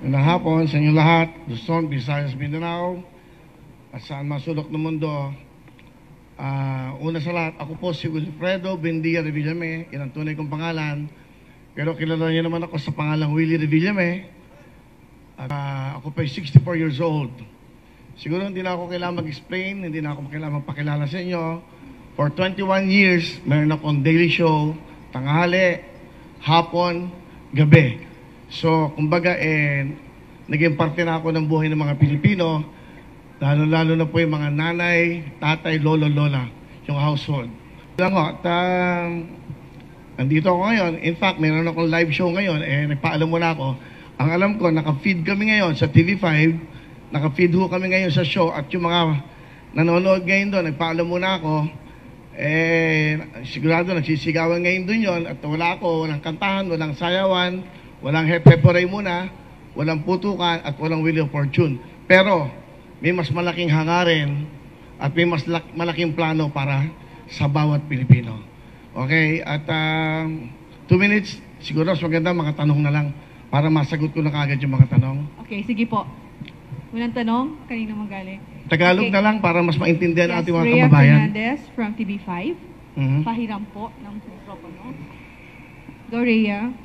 Magandang hapon sa inyo lahat, Luzon, Visayas, Mindanao, at saan masulok ng mundo. Una sa lahat, ako po si Wilfredo Bendia Revillame, yan ang tunay kong pangalan. Pero kilala niyo naman ako sa pangalang Willie Revillame. At ako po ay 64 years old. Siguro hindi na ako kailangan mag-explain, hindi na ako kailangan magpakilala sa inyo. For 21 years, meron akong daily show, tanghali, hapon, gabi. So, kumbaga, naging parte na ako ng buhay ng mga Pilipino, lalo-lalo na po yung mga nanay, tatay, lolo, lola, yung household. Lang ho, at nandito ako ngayon. In fact, meron akong live show ngayon, nagpaalam muna ako. Ang alam ko, naka-feed kami ngayon sa TV5, naka-feed ho kami ngayon sa show, at yung mga nanonood ngayon doon, nagpaalam muna ako, sigurado nagsisigawan ngayon doon yon, at wala ako, walang kantahan, walang sayawan, walang hepe-poray muna, walang putukan, at walang Wheel of Fortune. Pero, may mas malaking hangarin at may mas malaking plano para sa bawat Pilipino. Okay? At 2 minutes, siguro mas maganda mga tanong na lang para masagot ko na kagad yung mga tanong. Okay, sige po. Unang tanong, kanina magaling. Tagalog na lang para mas maintindihan ating mga Rhea kababayan. Fernandez from TV5. Pahiram po ng mikropono. Go, Rhea.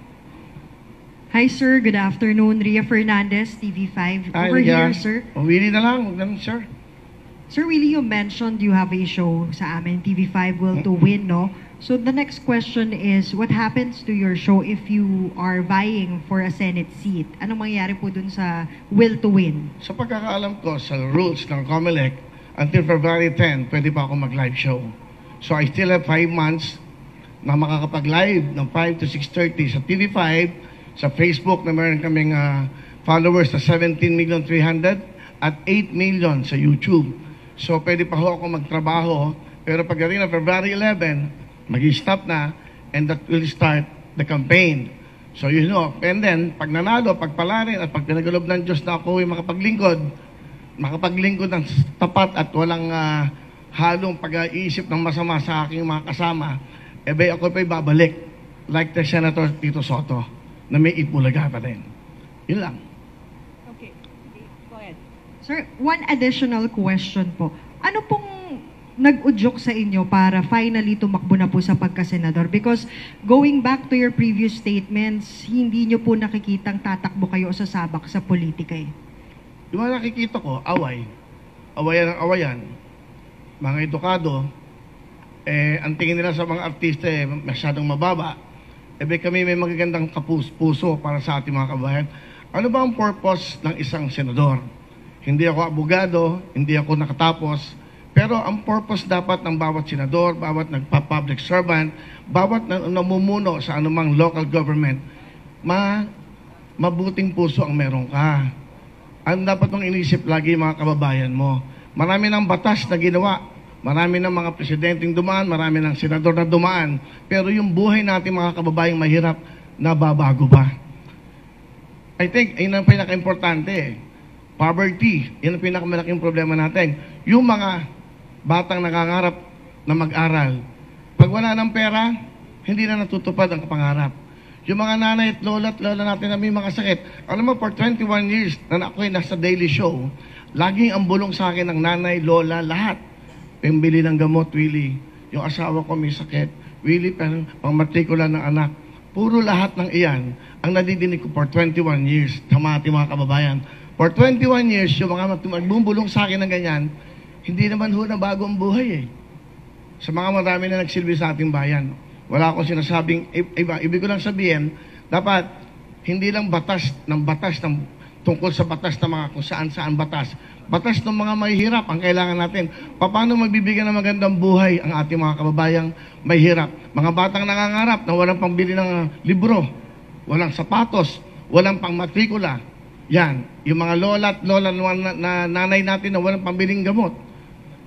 Hi sir, good afternoon. Rhea Fernandez, TV5. Over here, sir. Willie na lang, sir. Sir Willie, you mentioned you have a show sa amin, TV5 Will to Win, no? So the next question is, what happens to your show if you are vying for a Senate seat? Anong mangyayari po dun sa Will to Win? Sa pagkakaalam ko, sa rules ng COMELEC, until February 10, pwede pa ako mag-live show. So I still have 5 months na makakapag-live ng 5 to 6:30 sa TV5, sa Facebook na meron kaming followers na 17,300,000 at 8 million sa YouTube. So pwede pa ho ako magtrabaho, pero pagdating na February 11, mag-stop na, and that will start the campaign. So you know, and then pag nanalo, pagpalarin at pag pinagalob ng Diyos na ako ay makapaglingkod ng tapat at walang halong pag-iisip ng masama sa aking mga kasama, ako pa'y babalik like the Senator Tito Soto na may Itbulaga pa din. Yun lang. Okay. Go ahead. Sir, one additional question po. Ano pong nag-udyok sa inyo para finally tumakbo na po sa pagkasenador? Because going back to your previous statements, hindi nyo po nakikitang tatakbo kayo sa sabak sa politika eh. Yung mga nakikita ko, away. Awayan ang awayan. Mga edukado, ang tingin nila sa mga artista masyadong mababa. Kami may magagandang puso para sa ating mga kabayan. Ano ba ang purpose ng isang senador? Hindi ako abogado, hindi ako nakatapos, pero ang purpose dapat ng bawat senador, bawat nagpa-public servant, bawat namumuno sa anumang local government, mabuting puso ang meron ka. Ang dapat mong inisip lagi mga kababayan mo. Marami ng batas na ginawa. Marami ng mga presidenteng dumaan, marami ng senador na dumaan. Pero yung buhay natin mga kababayang mahirap, nababago ba? I think, yun ang pinaka-importante. Poverty, yun ang pinakamalaking problema natin. Yung mga batang nangangarap na mag-aral, pag wala ng pera, hindi na natutupad ang pangarap. Yung mga nanay at lola natin na may mga sakit. Alam mo, for 21 years na ako'y nasa daily show, laging ang bulong sa akin ng nanay, lola, lahat. Pembili ng gamot, Willie. Yung asawa ko may sakit. Willie, pang-matrikula ng anak. Puro lahat ng iyan ang nadidinig ko for 21 years. Tama ating mga kababayan. For 21 years, yung mga magbubulong sa akin ng ganyan, hindi naman ho na bago ang buhay eh. Sa mga marami na nagsilbi sa ating bayan. Wala akong sinasabing iba. Ibig ko lang sabihin, dapat hindi lang batas tungkol sa batas ng mga kung saan-saan batas. Batas ng mga mahihirap ang kailangan natin. Paano magbibigyan ng magandang buhay ang ating mga kababayang mahihirap? Mga batang nangangarap na walang pambili ng libro, walang sapatos, walang pangmatrikula. Yan. Yung mga lola na nanay natin na walang pambiling gamot.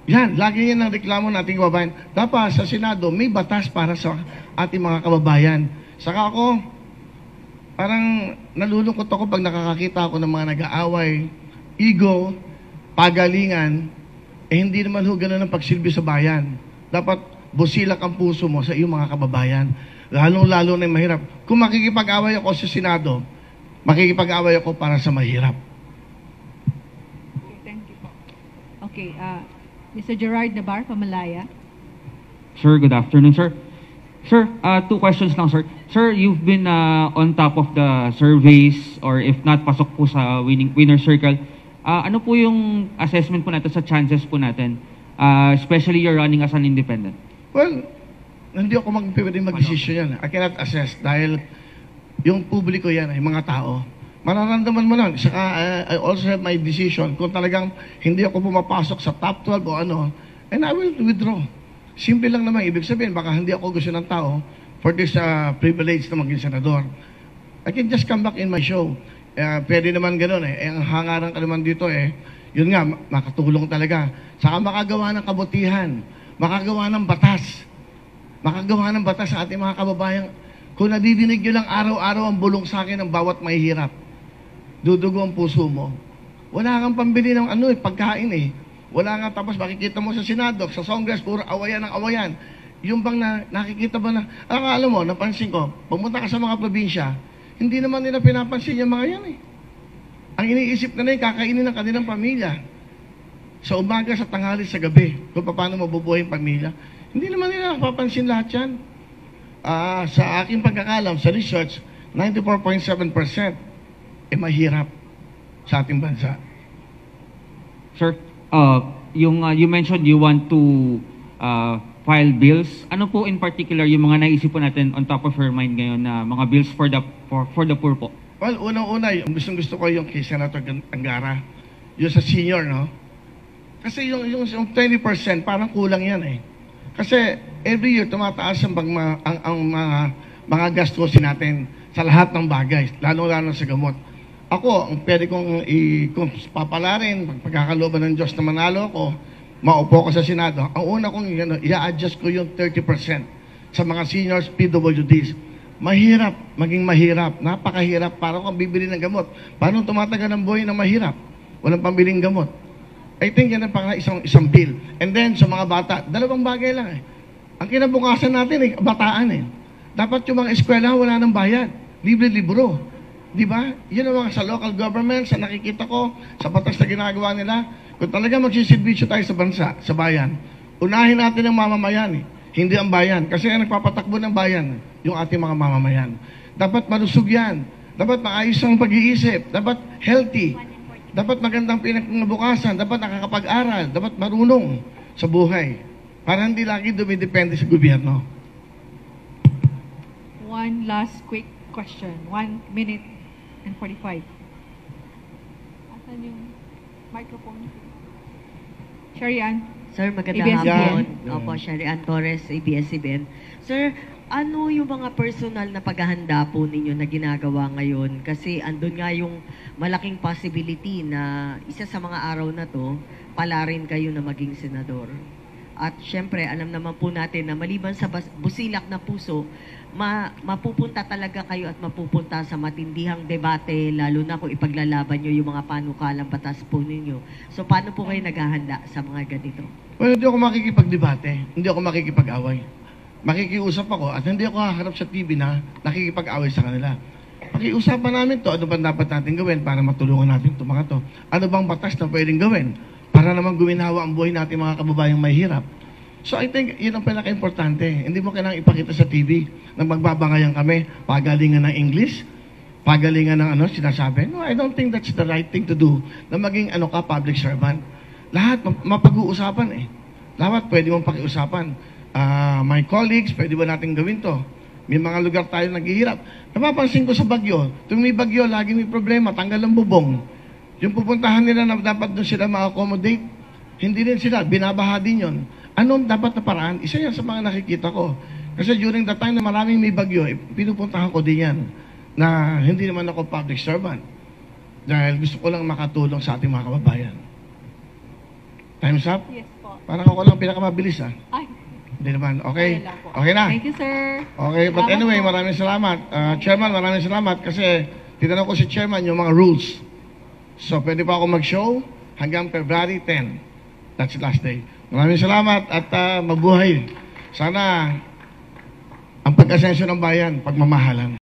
Yan. Lagi yan ang reklamo nating kababayan. Dapat sa Senado, may batas para sa ating mga kababayan. Saka ako, parang nalulungkot ako pag nakakakita ako ng mga nag-aaway, ego, pagalingan, hindi naman ho ganun ang pagsilbi sa bayan. Dapat busilak ang puso mo sa iyong mga kababayan. Lalong-lalo na mahirap. Kung makikipag-away ako sa Senado, Makikipag-away ako para sa mahirap. Okay, thank you po. Okay, Mr. Gerard Nabar, Pamalaya. Sir, good afternoon, sir. Sir, two questions lang, sir. Sir, you've been on top of the surveys or if not, pasok po sa winner circle. Ano po yung assessment po natin sa chances po natin? Especially you're running as an independent. Well, hindi ako pwedeng mag-desisyon yan. I cannot assess dahil yung publiko yan ay mga tao. Mararamdaman mo lang. Saka, I also have my decision kung talagang hindi ako pumapasok sa top 12 o ano, and I will withdraw. Simple lang naman. Ibig sabihin, baka hindi ako gusto ng tao for this privilege na maging senador. I can just come back in my show. Pwede naman gano'n eh. Ang hangaran ka naman dito yun nga, makatulong talaga. Saka makagawa ng kabutihan. Makagawa ng batas. Makagawa ng batas sa ating mga kababayan. Kung nadidinig nyo lang araw-araw ang bulong sa akin ng bawat mahihirap, dudugo ang puso mo. Wala kang pambili ng pagkain eh. Wala nga, tapos makikita mo sa Senado, sa Congress, puro awayan ng awayan. Yung bang nakikita ba na, alam mo, napansin ko, pumunta ka sa mga probinsya, hindi naman nila pinapansin yung mga yan eh. Ang iniisip na kakainin ng kanilang pamilya. Sa umaga, sa tanghali, sa gabi, kung paano mabubuhay yung pamilya. Hindi naman nila napapansin lahat yan. Sa aking pagkakalam, sa research, 94.7% mahirap sa ating bansa. Sir, you mentioned you want to file bills. Ano po in particular yung mga naisip po natin on top of your mind ngayon na mga bills for the poor po? Well, unang-una, yung gusto ko yung kay Senator Angara, yung sa senior, no? Kasi yung 20%, parang kulang yan eh. Kasi every year, tumataas ang mga gastusin natin sa lahat ng bagay, lalo-lalo sa gamot. Ako, ang pwede kong papalarin, pagkakalooban ng Diyos na manalo ako, maupo ko sa Senado, ang una kong i-adjust ko yung 30% sa mga seniors, PWDs. Mahirap, maging mahirap, napakahirap, parang kung bibili ng gamot. Paano tumatagal ng buhay na mahirap? Walang pambiling gamot. I think yan ang isang bill. And then, sa mga bata, dalawang bagay lang eh. Ang kinabukasan natin bataan eh. Dapat yung mga eskwela wala ng bayad. Libre-libro. Di ba? Yun ang mga sa local government, sa nakikita ko, sa batas na ginagawa nila. Kung talaga magsisilbisyo tayo sa bansa, sa bayan, unahin natin ang mamamayan eh. Hindi ang bayan. Kasi ang nagpapatakbo ng bayan, yung ating mga mamamayan. Dapat malusog yan. Dapat maayos ang pag-iisip. Dapat healthy. Dapat magandang pinagbukasan. Dapat nakakapag-aral. Dapat marunong sa buhay. Para hindi lagi dumidepende sa gobyerno. One last quick question. 1 minute and 45. Asan yung microphone? Sherry Ann. Sir, magandang ABS-CBN. hapon. Opo, Sherry Ann Torres, ABS-CBN. Sir, ano yung mga personal na paghahanda po ninyo na ginagawa ngayon? Kasi andun nga yung malaking possibility na isa sa mga araw na to, pala rin kayo na maging senador. At syempre, alam naman po natin na maliban sa busilak na puso, mapupunta talaga kayo at mapupunta sa matindihang debate, lalo na kung ipaglalaban nyo yung mga panukalang batas po ninyo. So, paano po kayo naghahanda sa mga ganito? Well, hindi ako makikipagdebate. Hindi ako makikipag-away. Makikiusap ako at hindi ako haharap sa TV na nakikipag-away sa kanila. Pakiusapan namin to, ano ba dapat natin gawin para matulungan natin itong mga to? Ano bang batas na pwedeng gawin para naman guminawa ang buhay natin mga kababayang mahirap? So I think yun ang pinaka-importante. Hindi mo kailangang ipakita sa TV na magbabangayan kami, pagalingan ng English, pagalingan ng sinasabi. No, I don't think that's the right thing to do na maging public servant. Lahat mapag-uusapan eh. Lahat pwede mong pakiusapan. My colleagues, pwede ba natin gawin to? May mga lugar tayo naghihirap. Napapansin ko sa Bagyo, tuwing may Bagyo, lagi may problema, tanggal ang bubong. Yung pupuntahan nila na dapat doon sila ma-accommodate, hindi rin sila, binabaha din yun. Anong dapat na paraan? Isa yan sa mga nakikita ko. Kasi during the time na maraming may Bagyo, pinupuntahan ko din yan na hindi naman ako public servant. Dahil gusto ko lang makatulong sa ating mga kababayan. Time's up? Yes po. Parang ako lang pinakamabilis Ay, Hindi naman. Okay? lang po. Okay na? Thank you, sir. Okay, but Salamat anyway, po. maraming salamat. Chairman, maraming salamat kasi tinanong ko si Chairman yung mga rules. So, pwede pa ako mag-show hanggang February 10. That's the last day. Maraming salamat at mabuhay. Sana ang pag-asenso ng bayan, pagmamahalan.